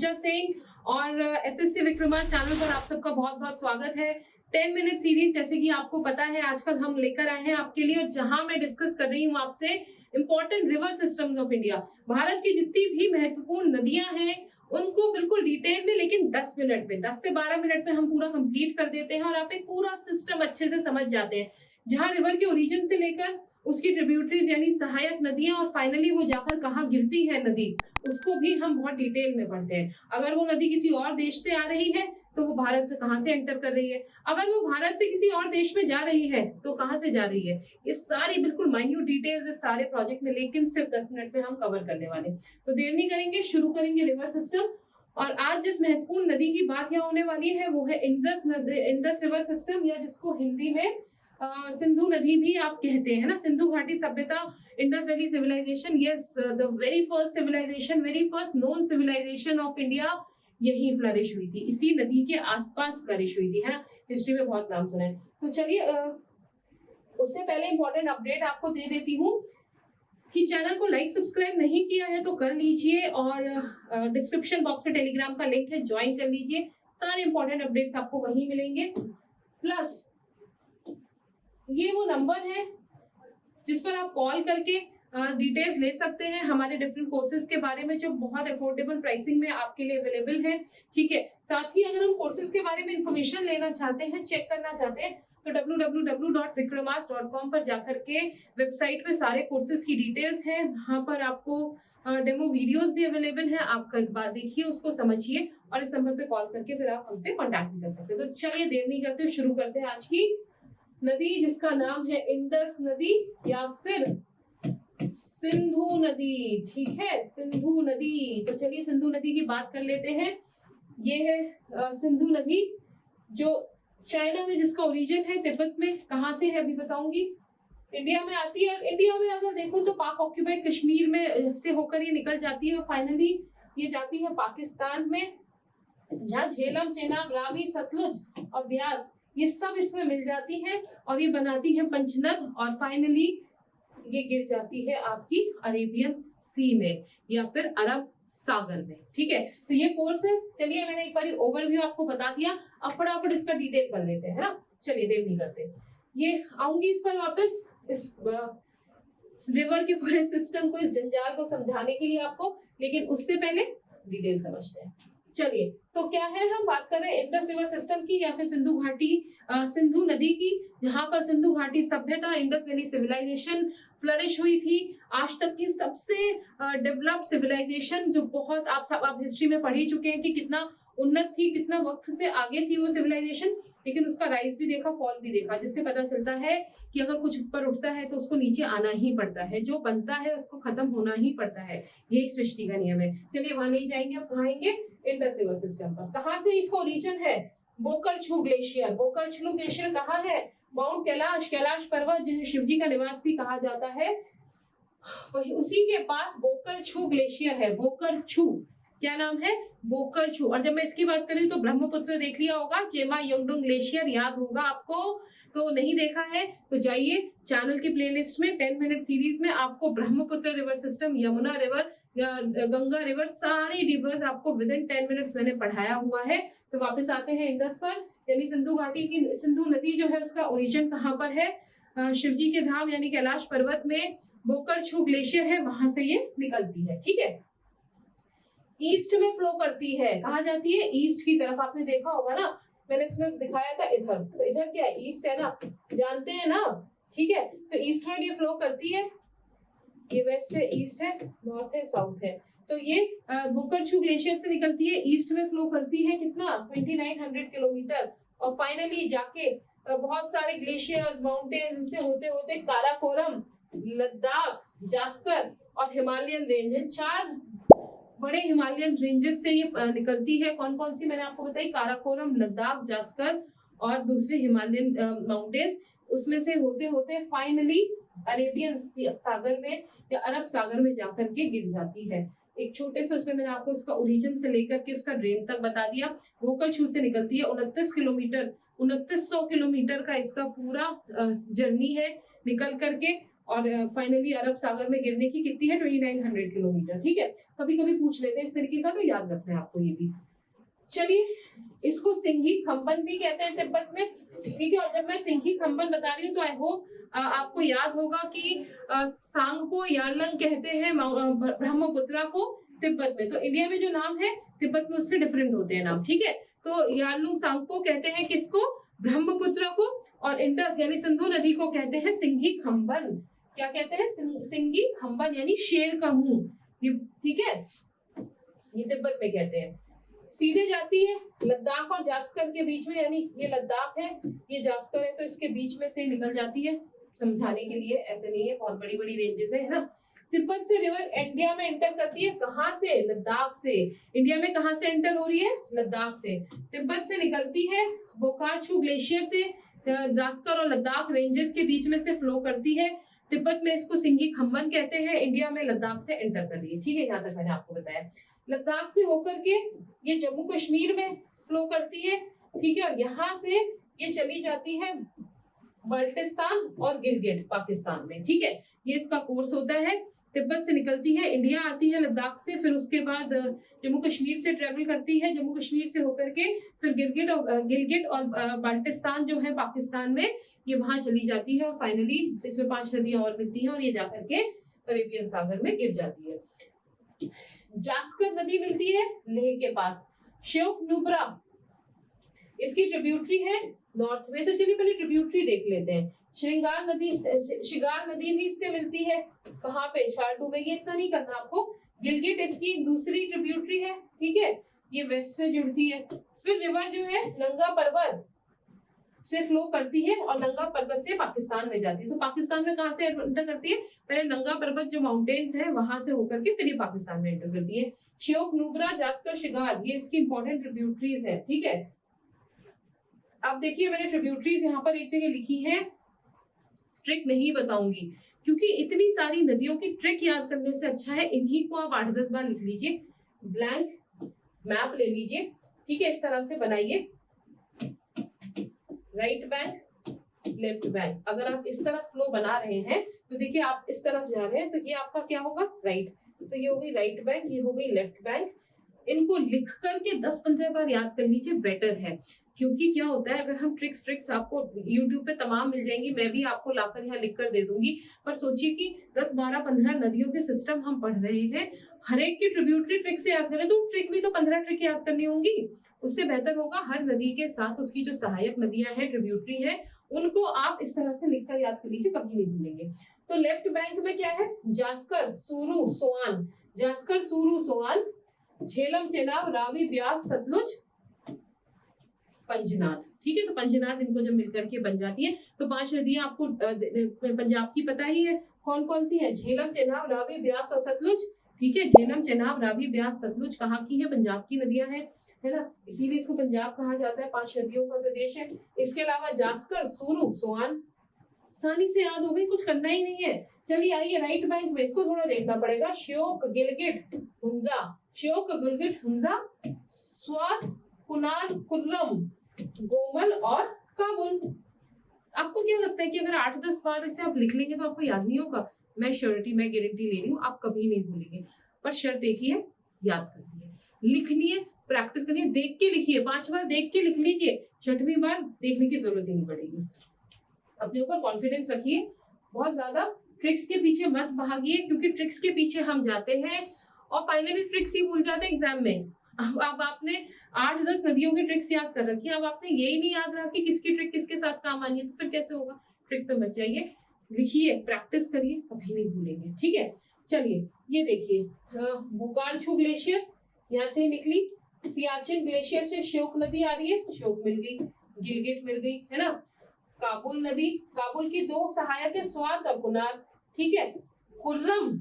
पूजा सिंह और SSC विक्रमास channel पर आप सबका बहुत बहुत स्वागत है। 10 मिनट सीरीज जैसे कि आपको पता है आजकल हम लेकर आए हैं आपके लिए, और जहां मैं डिस्कस कर रही हूँ आपसे important river systems of India. Bharat की जितनी भी महत्वपूर्ण नदियां हैं उनको बिल्कुल डिटेल में, लेकिन 10 मिनट में, 10 से 12 मिनट में हम पूरा कंप्लीट कर देते हैं और आप एक पूरा सिस्टम अच्छे से समझ जाते हैं, जहां रिवर के ओरिजिन से लेकर उसकी ट्रिब्यूटरीज यानी सहायक नदियां और फाइनली वो जाकर कहाँ गिरती है नदी, उसको भी हम बहुत डिटेल में पढ़ते हैं। अगर वो नदी किसी और देश से आ रही है तो वो भारत से कहाँ से एंटर कर रही है, अगर वो भारत से किसी और देश में जा रही है तो कहाँ से जा रही है, ये सारी बिल्कुल माइन्यूट डिटेल्स इस सारे प्रोजेक्ट में, लेकिन सिर्फ 10 मिनट में हम कवर करने वाले। तो देर नहीं करेंगे, शुरू करेंगे रिवर सिस्टम। और आज जिस महत्वपूर्ण नदी की बात यहाँ होने वाली है वो है इंडस रिवर सिस्टम, या जिसको हिंदी में सिंधु नदी भी आप कहते हैं ना। सिंधु घाटी सभ्यता, Indus valley civilization, yes the very first civilization, very first known civilization of India यही फ्लरिश हुई थी, इसी नदी के आसपास फ्लरिश हुई थी, है ना। हिस्ट्री में बहुत नाम सुना है। तो चलिए उससे पहले इंपॉर्टेंट अपडेट आपको दे देती हूँ कि चैनल को लाइक सब्सक्राइब नहीं किया है तो कर लीजिए, और डिस्क्रिप्शन बॉक्स में टेलीग्राम का लिंक है, ज्वाइन कर लीजिए। सारे इंपॉर्टेंट अपडेट्स आपको वहीं मिलेंगे। प्लस ये वो नंबर है जिस पर आप कॉल करके डिटेल्स ले सकते हैं हमारे डिफरेंट कोर्सेज के बारे में, जो बहुत अफोर्डेबल प्राइसिंग में आपके लिए अवेलेबल है। ठीक है, साथ ही अगर हम कोर्सेज के बारे में इंफॉर्मेशन लेना चाहते हैं, चेक करना चाहते हैं, तो www.vikramas.com पर जाकर के वेबसाइट पे सारे कोर्सेज की डिटेल्स हैं। वहां पर आपको डेमो वीडियोस भी अवेलेबल है, आप बात देखिए, उसको समझिए, और इस नंबर पे कॉल करके फिर आप हमसे कॉन्टैक्ट भी कर सकते हैं। तो चलिए देर नहीं करते, शुरू करते हैं आज की नदी, जिसका नाम है इंडस नदी या फिर सिंधु नदी। ठीक है, सिंधु नदी। तो चलिए सिंधु नदी की बात कर लेते हैं। ये है सिंधु नदी, जो चाइना में जिसका ओरिजिन है, तिब्बत में। कहाँ से है अभी बताऊंगी। इंडिया में आती है, और इंडिया में अगर देखूं तो पाक ऑक्यूपाइड कश्मीर में से होकर ये निकल जाती है, और फाइनली ये जाती है पाकिस्तान में, जहाँ झेलम, चेनाब, रावी, सतलुज और ब्यास ये सब इसमें मिल जाती है, और ये बनाती है पंचनद, और फाइनली ये गिर जाती है आपकी अरेबियन सी में या फिर अरब सागर में। ठीक है, तो ये कोर्स है। चलिए मैंने एक बार ओवरव्यू आपको बता दिया, अब फटाफट इसका डिटेल कर लेते हैं, है ना। चलिए देर नहीं करते, ये आऊंगी इस पर वापस, इस रिवर के पूरे सिस्टम को, इस जंजाल को समझाने के लिए आपको, लेकिन उससे पहले डिटेल समझते हैं। चलिए, तो क्या है, हम बात कर रहे हैं इंडस रिवर सिस्टम की या फिर सिंधु घाटी सिंधु नदी की, जहां पर सिंधु घाटी सभ्यता, इंडस वैली सिविलाइजेशन फ्लरिश हुई थी। आज तक की सबसे डेवलप्ड सिविलाइजेशन, जो बहुत आप हिस्ट्री में पढ़ ही चुके हैं कि कितना उन्नत थी, कितना वक्त से आगे थी वो सिविलाइजेशन, लेकिन उसका राइज भी देखा, फॉल भी देखा, जिससे पता चलता है कि अगर कुछ ऊपर उठता है तो उसको नीचे आना ही पड़ता है, जो बनता है उसको खत्म होना ही पड़ता है, यही सृष्टि का नियम है। चलिए वहां नहीं जाएंगे, अब कहाँ आएंगे, इंडस रिवर सिस्टम पर। कहाँ से इसका ओरिजिन है, बोकरछू ग्लेशियर। बोकरछू ग्लेशियर कहाँ है, माउंट कैलाश, कैलाश पर्वत, जिसे शिवजी का निवास भी कहा जाता है, वही उसी के पास बोकरछू ग्लेशियर है। बोकरछू, क्या नाम है, बोकरछू। और जब मैं इसकी बात कर रही हूँ तो ब्रह्मपुत्र देख लिया होगा, चेमा योंगडोंग ग्लेशियर याद होगा आपको, तो नहीं देखा है तो जाइए चैनल की प्लेलिस्ट में 10 मिनट सीरीज में आपको Brahmaputra river system, Yamuna river, Ganga river, सारी रिवर्स आपको विद इन 10 मिनट्स मैंने पढ़ाया हुआ है। तो वापस आते हैं इंडस पर, यानी सिंधु घाटी की सिंधु नदी जो है उसका ओरिजिन कहाँ पर है, शिवजी के धाम यानी कैलाश पर्वत में बोकरछू ग्लेशियर है, वहां से ये निकलती है। ठीक है, ईस्ट में फ्लो करती है, कहाँ जाती है, ईस्ट की तरफ। आपने देखा होगा ना, मैंने इसमें दिखाया था इधर, तो इधर क्या है, ईस्ट है ना, जानते हैं ना। ठीक है, तो ईस्टवर्ड ये फ्लो करती है, ये वेस्ट है, ईस्ट है, नॉर्थ है, साउथ है। तो ये बोकरछू ग्लेशियर से निकलती है, ईस्ट में फ्लो करती है, कितना 2900 किलोमीटर, और फाइनली जाके बहुत सारे ग्लेशियर्स, माउंटेन्स, इनसे होते होते काराकोरम, लद्दाख, जास्कर और हिमालयन रेंज, इन 4 बड़े हिमालयन रेंजेस से ये निकलती है। कौन कौन सी मैंने आपको बताई, काराकोरम, लद्दाख, जास्कर और दूसरे हिमालयन माउंटेन्स, उसमें से होते होते फाइनली अरेबियन सागर में या अरब सागर में जाकर के गिर जाती है। एक छोटे से उसमें मैंने आपको इसका ओरिजिन से लेकर के उसका ड्रेन तक बता दिया। बोकरछू से निकलती है, 29 किलोमीटर, 2900 किलोमीटर का इसका पूरा जर्नी है निकल करके, और फाइनली अरब सागर में गिरने की कितनी है 2900 किलोमीटर। ठीक है, कभी कभी पूछ लेते हैं इस तरीके का, तो याद रखना है आपको ये भी। चलिए, इसको सिंघी खंबन भी कहते हैं तिब्बत में। ठीक है, और जब मैं सिंघी खंबन बता रही हूँ तो आई होप आपको याद होगा कि सांगपो यारलंग कहते हैं ब्रह्मपुत्रा को तिब्बत में। तो इंडिया में जो नाम है तिब्बत में उससे डिफरेंट होते हैं नाम। ठीक है, तो यारलुंग सांगपो कहते हैं किसको, ब्रह्मपुत्र को, और इंडस यानी सिंधु नदी को कहते हैं सिंघी खंबन। क्या कहते हैं, सिंघी खंबन यानी शेर का मुंह। ठीक है, ये तिब्बत में कहते हैं। सीधे जाती है लद्दाख और जास्कर के बीच में, यानी ये लद्दाख है ये जास्कर है, तो इसके बीच में से निकल जाती है। समझाने के लिए, ऐसे नहीं है, बहुत बड़ी बड़ी रेंजेस है ना। तिब्बत से रिवर इंडिया में एंटर करती है, कहाँ से, लद्दाख से। इंडिया में कहाँ से एंटर हो रही है, लद्दाख से। तिब्बत से निकलती है बोकार्चू ग्लेशियर से, जास्कर और लद्दाख रेंजेस के बीच में से फ्लो करती है। तिब्बत में इसको सिंघी खंबन कहते हैं, इंडिया में लद्दाख से एंटर कर रही है। ठीक है, यहाँ तक मैंने आपको बताया। लद्दाख से होकर के ये जम्मू कश्मीर में फ्लो करती है। ठीक है, और यहाँ से ये चली जाती है बल्टिस्तान और गिलगिट पाकिस्तान में। ठीक है, ये इसका कोर्स होता है। तिब्बत से निकलती है, इंडिया आती है लद्दाख से, फिर उसके बाद जम्मू कश्मीर से ट्रेवल करती है, जम्मू कश्मीर से होकर के फिर गिलगिट और बाल्टिस्तान जो है पाकिस्तान में, ये वहां चली जाती है, और फाइनली इसमें 5 नदियां और मिलती हैं और ये जाकर के अरेबियन सागर में गिर जाती है। जास्कर नदी मिलती है लेह के पास, श्योक नुब्रा इसकी ट्रिब्यूटरी है नॉर्थ में। तो चलिए पहले ट्रिब्यूटरी देख लेते हैं। शिगार नदी भी इससे मिलती है, कहाँ पे, शार्दू में। ये इतना नहीं करना आपको। गिलगिट इसकी एक दूसरी ट्रिब्यूटरी है। ठीक है, ये वेस्ट से जुड़ती है। फिर रिवर जो है नंगा पर्वत से फ्लो करती है और नंगा पर्वत से पाकिस्तान में जाती है। तो पाकिस्तान में कहाँ से एंटर करती है, पहले नंगा पर्वत जो माउंटेन्स है वहां से होकर के फिर ये पाकिस्तान में एंटर करती है। श्योक नुब्रा, जास्कर, शिगार, ये इसकी इंपॉर्टेंट ट्रिब्यूटरीज है। ठीक है, अब देखिए मैंने ट्रिब्यूटरीज यहाँ पर एक जगह लिखी है, ट्रिक नहीं बताऊंगी क्योंकि इतनी सारी नदियों की ट्रिक याद करने से अच्छा है इन्हीं को आप 8-10 बार लिख लीजिए। ब्लैंक मैप ले लीजिए। ठीक है, इस तरह से बनाइए, राइट बैंक लेफ्ट बैंक। अगर आप इस तरफ फ्लो बना रहे हैं तो देखिए आप इस तरफ जा रहे हैं तो ये आपका क्या होगा, राइट। तो ये हो गई राइट बैंक, ये हो गई लेफ्ट बैंक। इनको लिख करके 10-15 बार याद कर लीजिए, बेटर है। क्योंकि क्या होता है, अगर हम ट्रिक्स आपको YouTube पे तमाम मिल जाएंगी, मैं भी आपको लाकर यहाँ लिख कर दे दूंगी, पर सोचिए कि 10, 12, 15 नदियों के सिस्टम हम पढ़ रहे हैं, हर एक की ट्रिब्यूटरी ट्रिक से याद करें तो ट्रिक भी तो 15 ट्रिक याद करनी होंगी। उससे बेहतर होगा हर नदी के साथ उसकी जो सहायक नदियां हैं, ट्रिब्यूटरी है, उनको आप इस तरह से लिखकर याद कर लीजिए, कभी नहीं भूलेंगे। तो लेफ्ट बैंक में क्या है, जास्कर, सूरू, सोआन, जास्कर, सूरू, सोआन, झेलम, चेनाब, रावी, ब्यास, सतलुज, पंजनाद। ठीक है, तो पंजनाद इनको जब मिलकर के बन जाती है तो 5 नदियां आपको पंजाब की पता ही है कौन कौन सी है, झेलम, चेनाब, रावी, ब्यास और सतलुज। ठीक है, झेलम, चेनाब, रावी, ब्यास, सतलुज कहाँ की है, पंजाब की नदियां हैं, है ना, इसीलिए इसको पंजाब कहा जाता है, 5 नदियों का प्रदेश है। इसके अलावा जास्कर, सूरू, सोआन, आसानी से याद हो गई, कुछ करना ही नहीं है। चलिए आइए राइट बैंक में, इसको थोड़ा देखना पड़ेगा। श्योक, गिलगिट, हुंजा, श्योक, गिलगिट, हुंजा, स्वात, कुनार, कुर्रम, गोमल और काबुल। आपको क्या लगता है कि अगर 8-10 बार इसे आप लिख लेंगे तो आपको याद नहीं होगा? मैं गारंटी ले रही हूँ, आप कभी नहीं भूलेंगे। पर शर्त एक ही है, याद करनी है, लिखनी है, प्रैक्टिस करनी है, देख के लिखिए, 5 बार देख के लिख लीजिए, 6वीं बार देखने की जरूरत ही नहीं पड़ेगी। अपने ऊपर कॉन्फिडेंस रखिए, बहुत ज्यादा ट्रिक्स के पीछे मत भागिए, क्योंकि ट्रिक्स के पीछे हम जाते हैं और फाइनली ट्रिक्स ही भूल जाते हैं एग्जाम में। अब आपने 8-10 नदियों की ट्रिक्स याद कर रखी है, अब आपने यही नहीं याद रखा कि किसकी ट्रिक किसके साथ काम आनी है, तो फिर कैसे होगा? ट्रिक पे मत जाइए, लिखिए, प्रैक्टिस करिए, कभी नहीं भूलेंगे। ठीक है, चलिए ये देखिए, बोकार्चू ग्लेशियर यहाँ से निकली, सियाचिन ग्लेशियर से श्योक नदी आ रही है, श्योक मिल गई, गिलगिट मिल गई, है ना। काबुल नदी, काबुल की 2 सहायक है, स्वात और कुनार। ठीक है, कुर्रम,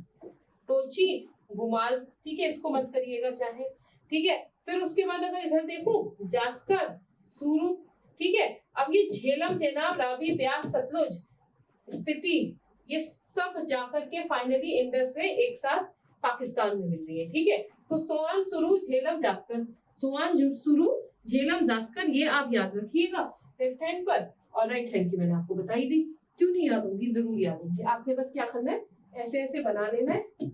टोची, गुमाल। ठीक है, इसको मत करिएगा चाहे। ठीक है, फिर उसके बाद अगर इधर देखूं, जास्कर, सूरू। ठीक है, अब ये झेलम, चेनाब, रावी, ब्यास, सतलुज, स्पीति, ये सब जाकर के फाइनली इंडस में एक साथ पाकिस्तान में मिल रही है। ठीक है, तो सोआन, सुरू, झेलम, जास्कर, सोआन, सुरू, झेलम, जास्कर, ये आप याद रखिएगा लेफ्ट हैंड पर, और राइट हैंड की मैंने आपको बताई दी, क्यों नहीं याद दूंगी, जरूर याद दूंगी। आपने बस क्या करना है, ऐसे ऐसे बना लेना है।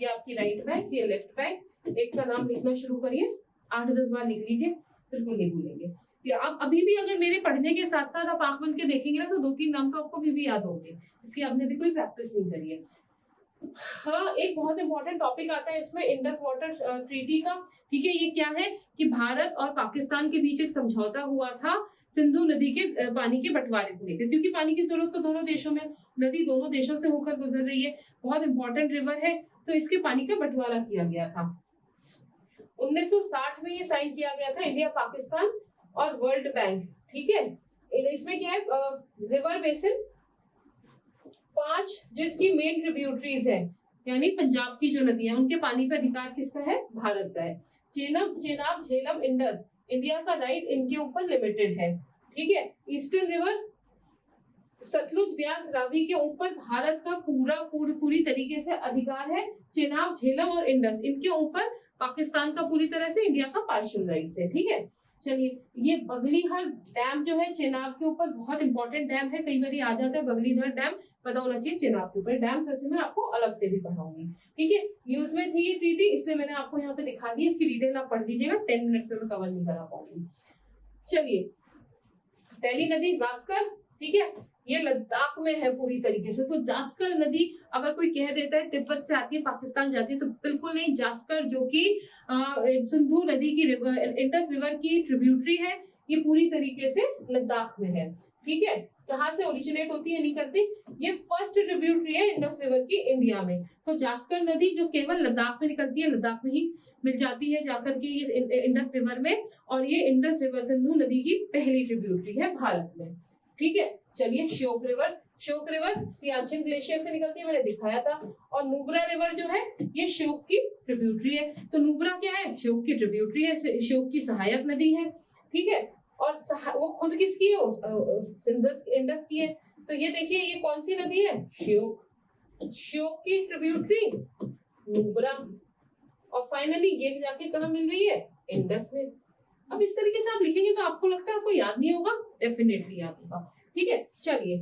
ये आपकी राइट बैंक, ये लेफ्ट बैंक। एक का नाम लिखना शुरू करिए, 8-10 बार लिख लीजिए, बिल्कुल नहीं भूलेंगे। आप अभी भी अगर मेरे पढ़ने के साथ साथ आप आंख बंद के देखेंगे ना, तो 2-3 नाम तो आपको भी याद होंगे, क्योंकि आपने भी कोई प्रैक्टिस नहीं करी है। हाँ, एक बहुत इंपॉर्टेंट टॉपिक आता है इसमें, इंडस वाटर ट्रीटी का। ठीक है, ये क्या है कि भारत और पाकिस्तान के बीच एक समझौता हुआ था सिंधु नदी के पानी के बंटवारे को लेकर, क्योंकि पानी की जरूरत तो दोनों देशों में, नदी दोनों देशों से होकर गुजर रही है, बहुत इंपॉर्टेंट रिवर है, तो इसके पानी का बंटवारा किया गया था। 1960 में ये साइन किया गया था, इंडिया, पाकिस्तान और वर्ल्ड बैंक। ठीक है, इसमें क्या है, रिवर बेसिन 5 जो इसकी मेन ट्रिब्यूटरीज है, यानी पंजाब की जो नदी है, उनके पानी पर अधिकार किसका है, भारत का है। चेनाब, झेलम, इंडस, इंडिया का राइट इनके ऊपर लिमिटेड है। ठीक है, ईस्टर्न रिवर सतलुज, ब्यास, रावी के ऊपर भारत का पूरी तरीके से अधिकार है। चेनाब, झेलम और इंडस, इनके ऊपर पाकिस्तान का पूरी तरह से, इंडिया का पार्शियल राइट्स है। ठीक है, चलिए, ये बगलीहर डैम जो है चेनाब के ऊपर, बहुत इंपॉर्टेंट डैम है, कई बार आ जाता है बगलीधर डैम, पता होना चाहिए चेनाब के ऊपर डैम, वैसे मैं आपको अलग से भी पढ़ाऊंगी। ठीक है, यूज में थी ये ट्रीटी, इसलिए मैंने आपको यहाँ पे दिखा दी, इसकी डिटेल आप पढ़ दीजिएगा, 10 मिनट्स में मैं कवर नहीं करा पाऊंगी। चलिए, पहली नदी जास्कर, ठीक है, ये लद्दाख में है पूरी तरीके से। तो जास्कर नदी, अगर कोई कह देता है तिब्बत से आती है पाकिस्तान जाती है, तो बिल्कुल नहीं। जास्कर जो कि सिंधु नदी की, इंडस रिवर की ट्रिब्यूटरी है, ये पूरी तरीके से लद्दाख में है। ठीक है, कहाँ से ओरिजिनेट होती है नहीं करती, ये फर्स्ट ट्रिब्यूटरी है इंडस रिवर की इंडिया में। तो जास्कर नदी जो केवल लद्दाख में निकलती है, लद्दाख में ही मिल जाती है जाकर के ये इंडस रिवर में, और ये इंडस रिवर सिंधु नदी की पहली ट्रिब्यूटरी है भारत में। ठीक है, चलिए, श्योक रिवर सियाचिन ग्लेशियर से निकलती है, मैंने दिखाया था। और नुब्रा रिवर जो है, ये श्योक की ट्रिब्यूटरी है। तो नुब्रा क्या है, श्योक की ट्रिब्यूटरी है, श्योक की सहायक नदी है। ठीक है, और वो खुद किसकी है, इंडस की है। तो ये देखिए, ये कौन सी नदी है, श्योक की ट्रिब्यूटरी नुब्रा, और फाइनली ये जाके कहाँ मिल रही है, इंडस में। अब इस तरीके से आप लिखेंगे तो आपको लगता है आपको याद नहीं होगा, डेफिनेटली याद होगा। ठीक है, चलिए,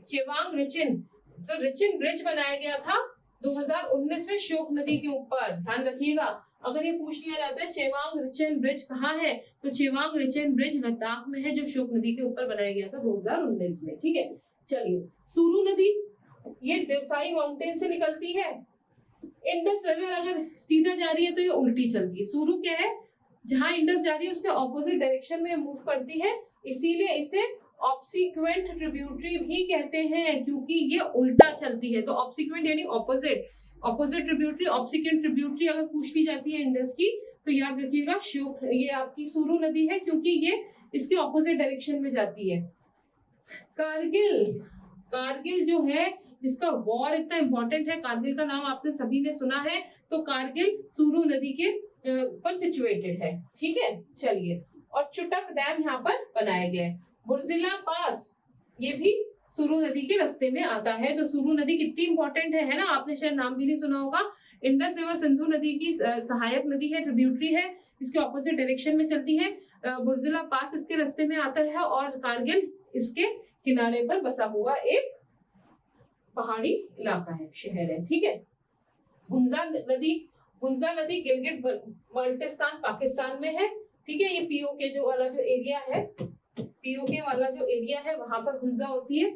चेवांग रिचिन, तो रिचिन ब्रिज बनाया गया था 2019 में श्योक नदी के ऊपर, ध्यान रखिएगा। अगर ये पूछ लिया जाता है चेवांग रिचिन ब्रिज कहाँ है, तो चेवांग रिचिन ब्रिज लद्दाख में है, जो श्योक नदी के ऊपर बनाया गया था 2019 में। ठीक है, चलिए, सुरु नदी, ये देवसाई माउंटेन से निकलती है। इंडस रिवर अगर सीधा जा रही है तो ये उल्टी चलती है। सुरु क्या है, जहां इंडस जा रही है उसके ऑपोजिट डायरेक्शन में मूव करती है, इसीलिए इसे ऑब्सिक्वेंट ट्रिब्यूटरी भी कहते हैं, क्योंकि ये उल्टा चलती है। तो ऑब्सिक्वेंट यानी ऑपोजिट ट्रिब्यूटरी, ऑब्सिक्वेंट ट्रिब्यूटरी अगर पूछ ली जाती है इंडस की, तो याद रखिएगा श्योक, ये आपकी सुरु नदी है, क्योंकि ये इसके ऑपोजिट डायरेक्शन में जाती है। कारगिल जो है, जिसका वॉर इतना इंपॉर्टेंट है, कारगिल का नाम आपने सभी ने सुना है, तो कारगिल सुरु नदी के पर सिचुएटेड है। ठीक है, चलिए, और चुटक डैम यहाँ पर बनाया गया है। बुर्जिला पास, ये भी सुरु नदी के रास्ते में आता है। तो सुरु नदी कितनी इंपॉर्टेंट है ना, आपने शायद नाम भी नहीं सुना होगा। इंडस रिवर सिंधु नदी की सहायक नदी है, ट्रिब्यूटरी है, इसके ऑपोजिट डायरेक्शन में चलती है। बुर्जिला पास इसके रास्ते में आता है, और कारगिल इसके किनारे पर बसा हुआ एक पहाड़ी इलाका है, शहर है। ठीक है, हुंजा नदी गिलगिट बल्टिस्तान पाकिस्तान में है। ठीक है, ये पीओके जो वाला जो एरिया है, पीओके वाला जो एरिया है, वहां पर हुंजा होती है।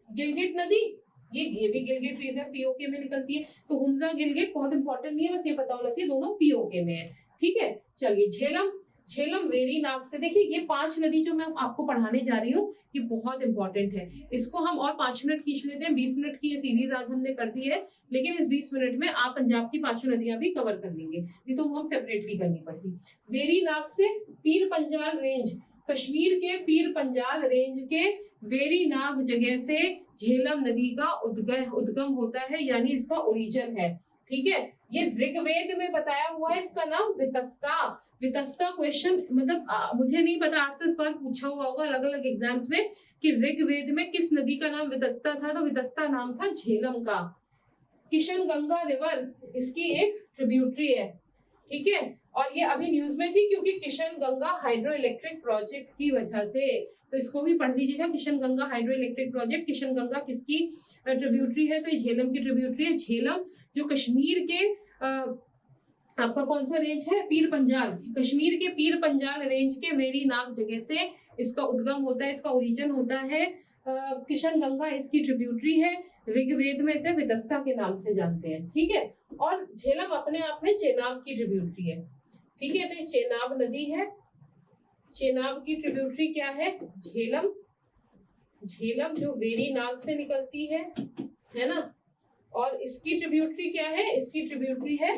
गिलगिट नदी, ये भी गिलगिट रीजन पीओके में निकलती है। तो हुंजा गिलगिट बहुत इंपॉर्टेंट नहीं है, बस ये पता होना चाहिए दोनों पीओके में है। ठीक है, चलिए, झेलम वेरी नाग से, देखिए ये 5 नदी जो मैं आपको पढ़ाने जा रही हूँ, ये बहुत इंपॉर्टेंट है। इसको हम और 5 मिनट खींच लेते हैं, 20 मिनट की ये सीरीज आज हमने कर दी है, लेकिन इस 20 मिनट में आप पंजाब की 5 नदियां भी कवर कर लेंगे, नहीं तो हम सेपरेटली करनी पड़ती। वेरी नाग से पीर पंजाल रेंज, कश्मीर के पीर पंजाल रेंज के वेरी नाग जगह से झेलम नदी का उद्गम होता है, यानी इसका ओरिजिन है। ठीक है, ये ऋग्वेद में बताया हुआ है, इसका नाम वितस्ता क्वेश्चन, मतलब मुझे नहीं पता, 8-10 बार पूछा हुआ होगा अलग अलग एग्जाम्स में कि ऋग्वेद में किस नदी का नाम वितस्ता था, तो वितस्ता नाम था झेलम का। किशन गंगा रिवर इसकी एक ट्रिब्यूटरी है। ठीक है। और ये अभी न्यूज में थी क्योंकि Kishan Ganga hydro electric project की वजह से, तो इसको भी पढ़ लीजिएगा। Kishan Ganga hydro electric project, Kishan Ganga किसकी ट्रिब्यूटरी है, तो ये झेलम की ट्रिब्यूटरी है। झेलम जो कश्मीर के आपका कौन सा रेंज है, पीर पंजाल, कश्मीर के पीर पंजाल रेंज के वेरीनाग जगह से इसका उद्गम होता है, इसका ओरिजिन होता है। किशन गंगा इसकी ट्रिब्यूटरी है, ऋग्वेद में इसे वितस्ता के नाम से जानते हैं, ठीक है। और झेलम अपने आप में चेनाब की ट्रिब्यूटरी है, ठीक है। तो ये चेनाब नदी है, चेनाब की ट्रिब्यूटरी क्या है, झेलम। झेलम जो वेरीनाग से निकलती है ना, और इसकी ट्रिब्यूटरी क्या है, इसकी ट्रिब्यूटरी है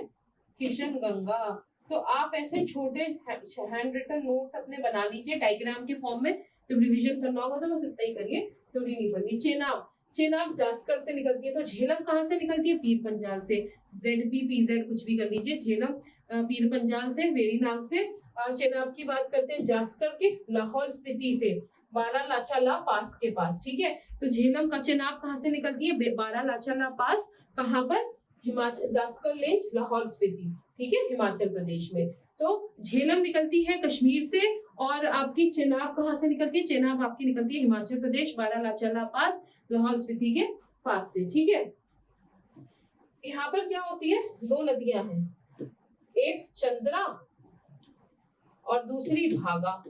किशन गंगा। तो आप ऐसे छोटे हैंड रिटन नोट्स अपने बना लीजिए डायग्राम के फॉर्म में, जब रिवीजन करना होगा तो बस इतना ही करिए, थ्योरी नहीं पढ़नी। चेनाब, चेनाब जास्कर से निकलती है, तो झेलम कहाँ से निकलती है, पीर पंजाल से, ZPPZ कुछ भी कर लीजिए। झेलम पीर पंजाल से, वेरीनाग से। चेनाब की बात करते हैं जास्कर के लाहौल स्पीति से, बारालाचाला पास के पास, ठीक है। तो झेलम का चेनाब कहाँ से निकलती है, बारालाचाला पास, कहाँ पर, हिमाचल, जास्कर रेंज, लाहौल स्पीति, ठीक है, हिमाचल प्रदेश में। तो झेलम निकलती है कश्मीर से, और आपकी चेनाब कहाँ से निकलती है, चेनाब आपकी निकलती है हिमाचल प्रदेश, बारालाचाला पास, लाहौल स्पीति के पास से, ठीक है। यहाँ पर क्या होती है, दो नदियां हैं, एक चंद्रा और दूसरी भागा।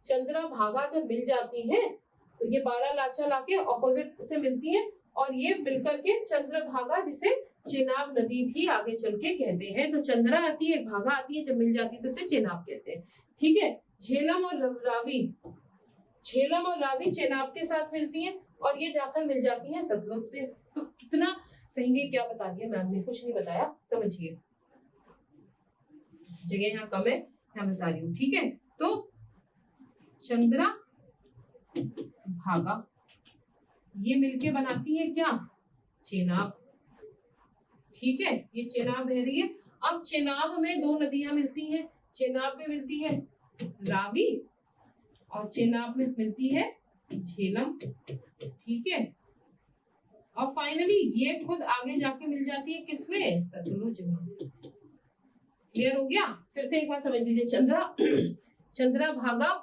चंद्रा भागा जब मिल जाती है तो ये बारालाचाला के ऑपोजिट से मिलती है, और ये मिलकर के चंद्रभागा, जिसे चेनाब नदी भी आगे चल के कहते हैं। तो चंद्रा आती है, भागा आती है, जब मिल जाती है तो इसे चेनाब कहते हैं, ठीक है। झेलम और रावी, झेलम और रावी चेनाब के साथ मिलती हैं, और ये जाकर मिल जाती है सतलुज से। तो कितना कहेंगे, क्या बता दिया मैम ने, कुछ नहीं बताया, समझिए, जगह यहाँ कम है, यहाँ बता रही हूँ, ठीक है। तो चंद्रा भागा ये मिलके बनाती है क्या, चेनाब, ठीक है। ये चेनाब बह रही है। अब चेनाब में दो नदियां मिलती हैं, चेनाब में मिलती है रावी और चेनाब में मिलती है झेलम, ठीक है। और फाइनली ये खुद आगे जाके मिल जाती है किसमें, सतलुज में। क्लियर हो गया, फिर से एक बार समझ लीजिए। चंद्रा भागा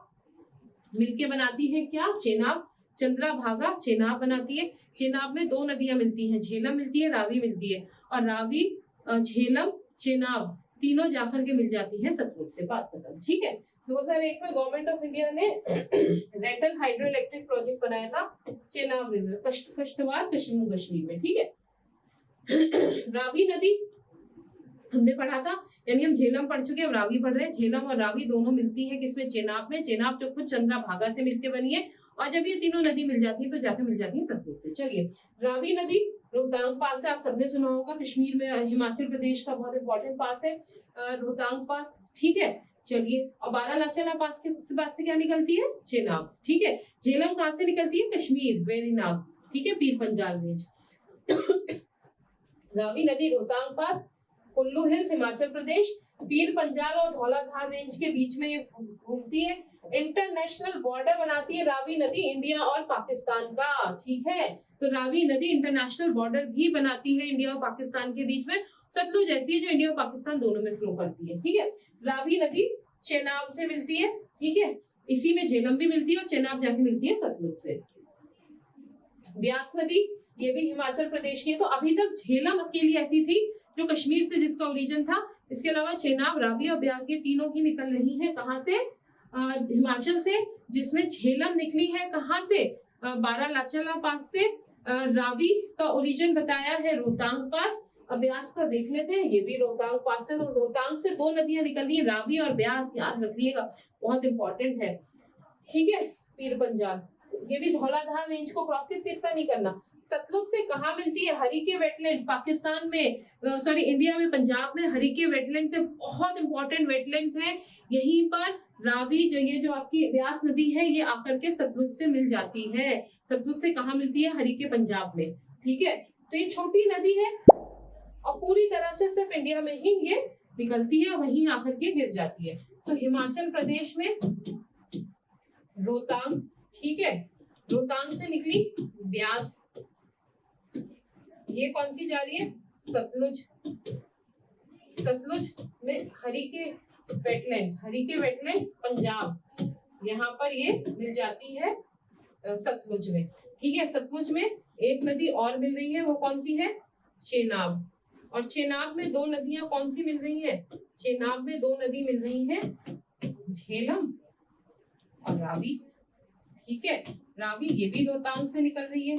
मिलके बनाती है क्या, चेनाब। चंद्रा भागा चेनाब बनाती है। चेनाब में दो नदियां मिलती हैं, झेलम मिलती है, रावी मिलती है, और रावी, झेलम, चेनाब तीनों जाकर के मिल जाती है सतलुज से, बात खत्म, ठीक है। 2001 में गवर्नमेंट ऑफ इंडिया ने रेटल हाइड्रो इलेक्ट्रिक प्रोजेक्ट बनाया था चेनाब रिवर, कश्तवाड़, जम्मू कश्मीर में, ठीक है। रावी नदी हमने पढ़ा था, यानी हम झेलम पढ़ चुके हैं, रावी पढ़ रहे हैं। झेलम और रावी दोनों मिलती है किसमें, चेनाब में। चेनाब जो खुद चंद्रा भागा से मिलकर बनी है, और जब ये तीनों नदी मिल जाती है तो जाके मिल जाती है सतलुज से। चलिए, रावी नदी रोहतांग पास से, आप सबने सुना होगा, कश्मीर में, हिमाचल प्रदेश का बहुत इंपॉर्टेंट पास है रोहतांग पास, ठीक है। चलिए, और बारालाचाला पास से क्या निकलती है, चेनाब, ठीक है। झेलम कहाँ से निकलती है, कश्मीर, वेरीनाग, ठीक है, पीर पंजाल रेंज। रावी नदी रोहतांग पास, कुल्लू हिल्स, हिमाचल प्रदेश, पीर पंजाल और धौलाधार रेंज के बीच में ये घूमती है। इंटरनेशनल बॉर्डर बनाती है रावी नदी इंडिया और पाकिस्तान का, ठीक है। तो रावी नदी इंटरनेशनल बॉर्डर भी बनाती है इंडिया और पाकिस्तान के बीच में। सतलुज ऐसी है जो इंडिया और पाकिस्तान दोनों में फ्लो करती है, ठीक है। रावी नदी चेनाब से मिलती है, ठीक है, इसी में झेलम भी मिलती है, और चेनाब जाके मिलती है सतलुज से। ब्यास नदी ये भी हिमाचल प्रदेश की है। तो अभी तक झेलम अकेली ऐसी थी जो कश्मीर से, जिसका ओरिजिन था। इसके अलावा चेनाब, रावी और ब्यास ये तीनों ही निकल रही हैं कहाँ से, हिमाचल से, जिसमें झेलम निकली है कहाँ से, बारालाचाला पास से। रावी का ओरिजिन बताया है रोहतांग पास। ब्यास का देख लेते हैं, ये भी रोहतांग पास से। तो रोहतांग से दो नदियां निकल रही है, रावी और ब्यास, याद रखिएगा, बहुत इंपॉर्टेंट है, ठीक है। पीर पंजाल ये भी धौलाधार रेंज को क्रॉस करके, इतना नहीं करना। सतलुज से कहाँ मिलती है, हरिके वेटलैंड्स, पाकिस्तान में, सॉरी इंडिया में, पंजाब में हरिके वेटलैंड्स है, बहुत इंपॉर्टेंट वेटलैंड्स है। यहीं पर रावी, जो ये जो आपकी ब्यास नदी है, ये आकर के सतलुज से मिल जाती है। सतलुज से कहाँ मिलती है, हरिके पंजाब में, ठीक है। तो ये छोटी नदी है और पूरी तरह से सिर्फ इंडिया में ही ये निकलती है, वहीं आकर के गिर जाती है। तो हिमाचल प्रदेश में रोहतांग, ठीक है, रोहतांग से निकली ब्यास, ये कौन सी जा रही है, सतलुज, सतलुज में हरीके वेटलैंड्स पंजाब, यहाँ पर ये मिल जाती है सतलुज में। ठीक है, सतलुज में एक नदी और मिल रही है, वो कौन सी है? चेनाब। और चेनाब में दो नदियां कौन सी मिल रही हैं? चेनाब में दो नदी मिल रही हैं, झेलम और रावी। ठीक है, रावी ये भी रोहतांग से निकल रही है।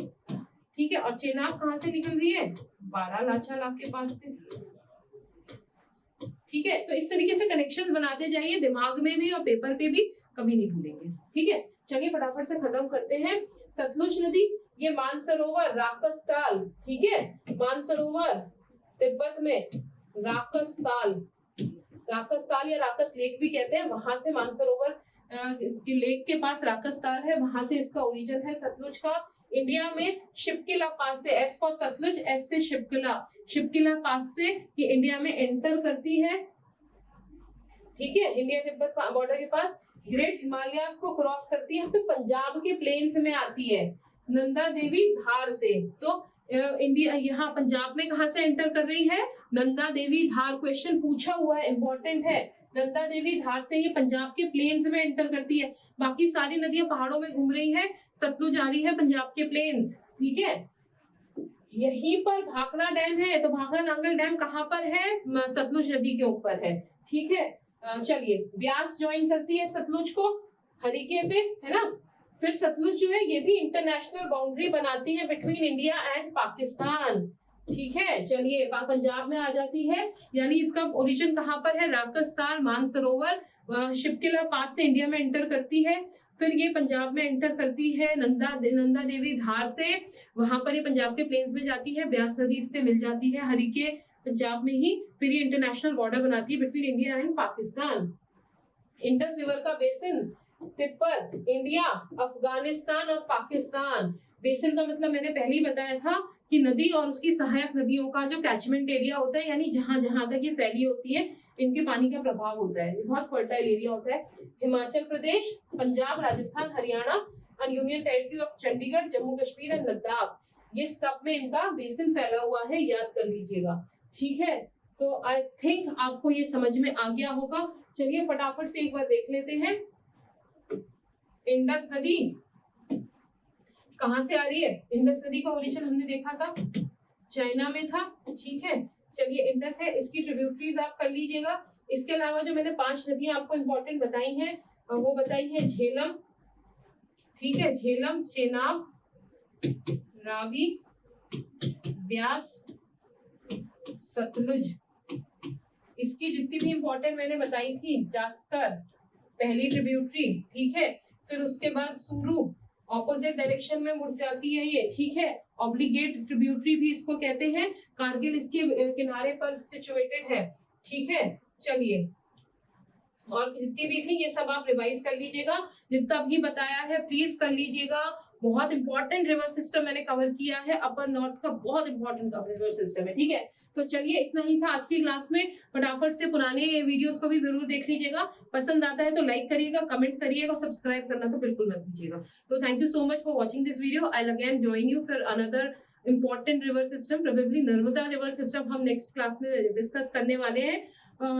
ठीक है, और चेनाब कहाँ से निकल रही है? बारालाचा के पास से। ठीक है, तो इस तरीके से कनेक्शंस बनाते जाइए, दिमाग में भी और पेपर पे भी, कभी नहीं भूलेंगे। ठीक है, चलिए फटाफट से खत्म करते हैं। सतलुज नदी, ये मानसरोवर राकसताल, ठीक है, मानसरोवर तिब्बत में राकसताल या राकस लेक भी कहते हैं, वहां से मानसरोवर के लेक के पास राकसताल है, वहां से इसका ओरिजिन है सतलुज का। इंडिया में शिपकिला पास से, एस फॉर सतलुज, एस से शिपकिला पास से ये इंडिया में एंटर करती है। ठीक है, इंडिया तिब्बत बॉर्डर के पास ग्रेट हिमालयाज को क्रॉस करती है, फिर पंजाब के प्लेन्स में आती है नंदा देवी धार से। तो इंडिया यहाँ पंजाब में कहाँ से एंटर कर रही है? नंदा देवी धार। क्वेश्चन पूछा हुआ है, इंपॉर्टेंट है। नंदा देवी धार से ये पंजाब के प्लेन्स में एंटर करती है। बाकी सारी नदियां पहाड़ों में घूम रही है, सतलुज आ रही है पंजाब के प्लेन्स। ठीक है, यहीं पर भाखड़ा डैम है, तो भाखड़ा नांगल डैम कहाँ पर है? सतलुज नदी के ऊपर है। ठीक है, चलिए ब्यास ज्वाइन करती है सतलुज को हरिके पे, है ना। फिर सतलुज जो है ये भी इंटरनेशनल बाउंड्री बनाती है बिटवीन इंडिया एंड पाकिस्तान। ठीक है, चलिए पंजाब में आ जाती है, यानी इसका ओरिजिन कहाँ पर है? राकसताल, मानसरोवर, शिपकिला पास से इंडिया में एंटर करती है। फिर ये पंजाब में एंटर करती है नंदा देवी धार से, वहां पर ये पंजाब के प्लेन्स में जाती है, ब्यास नदी इससे मिल जाती है हरिके पंजाब में ही। फिर ये इंटरनेशनल बॉर्डर बनाती है between India and Pakistan. Indus river का बेसिन, तिब्बत, इंडिया, अफगानिस्तान और पाकिस्तान। बेसिन का मतलब मैंने पहले ही बताया था कि नदी और उसकी सहायक नदियों का जो कैचमेंट एरिया होता है, यानी जहां जहां तक ये फैली होती है, इनके पानी का प्रभाव होता है। ये बहुत फर्टाइल एरिया होता है। हिमाचल प्रदेश, पंजाब, राजस्थान, हरियाणा और union territory of Chandigarh, Jammu Kashmir and Ladakh, ये सब में इनका बेसिन फैला हुआ है, याद कर लीजिएगा। ठीक है, तो आई थिंक आपको ये समझ में आ गया होगा। चलिए फटाफट से एक बार देख लेते हैं। इंडस नदी कहां से आ रही है? इंडस नदी का ओरिजिन हमने देखा था, चाइना में था। ठीक है, चलिए इंडस है, इसकी ट्रिब्यूटरीज आप कर लीजिएगा। इसके अलावा जो मैंने 5 नदियां आपको इंपॉर्टेंट बताई हैं, वो बताई है झेलम, ठीक है, झेलम, चेनाब, रावी, ब्यास, सतलुज। इसकी जितनी भी इंपॉर्टेंट मैंने बताई थी, जास्कर पहली ट्रिब्यूटरी, ठीक है, फिर उसके बाद सुरू ऑपोजिट डायरेक्शन में मुड़ जाती है ये, ठीक है, ऑब्लिगेट ट्रिब्यूटरी भी इसको कहते हैं, कारगिल इसके किनारे पर सिचुएटेड है। ठीक है, चलिए और जितनी भी थी ये सब आप रिवाइज कर लीजिएगा, जितना भी बताया है प्लीज कर लीजिएगा। बहुत इंपॉर्टेंट रिवर सिस्टम मैंने कवर किया है, अपर नॉर्थ का बहुत इंपॉर्टेंट रिवर सिस्टम है। ठीक है, तो चलिए इतना ही था आज की क्लास में। फटाफट से पुराने वीडियोस को भी जरूर देख लीजिएगा, पसंद आता है तो लाइक करिएगा, कमेंट करिएगा, सब्सक्राइब करना तो बिल्कुल मत भूलिएगा। तो thank you so much for watching this video. I will again join you for another important river system, probably Narmada river system हम नेक्स्ट क्लास में डिस्कस करने वाले हैं।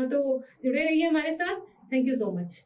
तो जुड़े रहिए हमारे साथ। Thank you so much.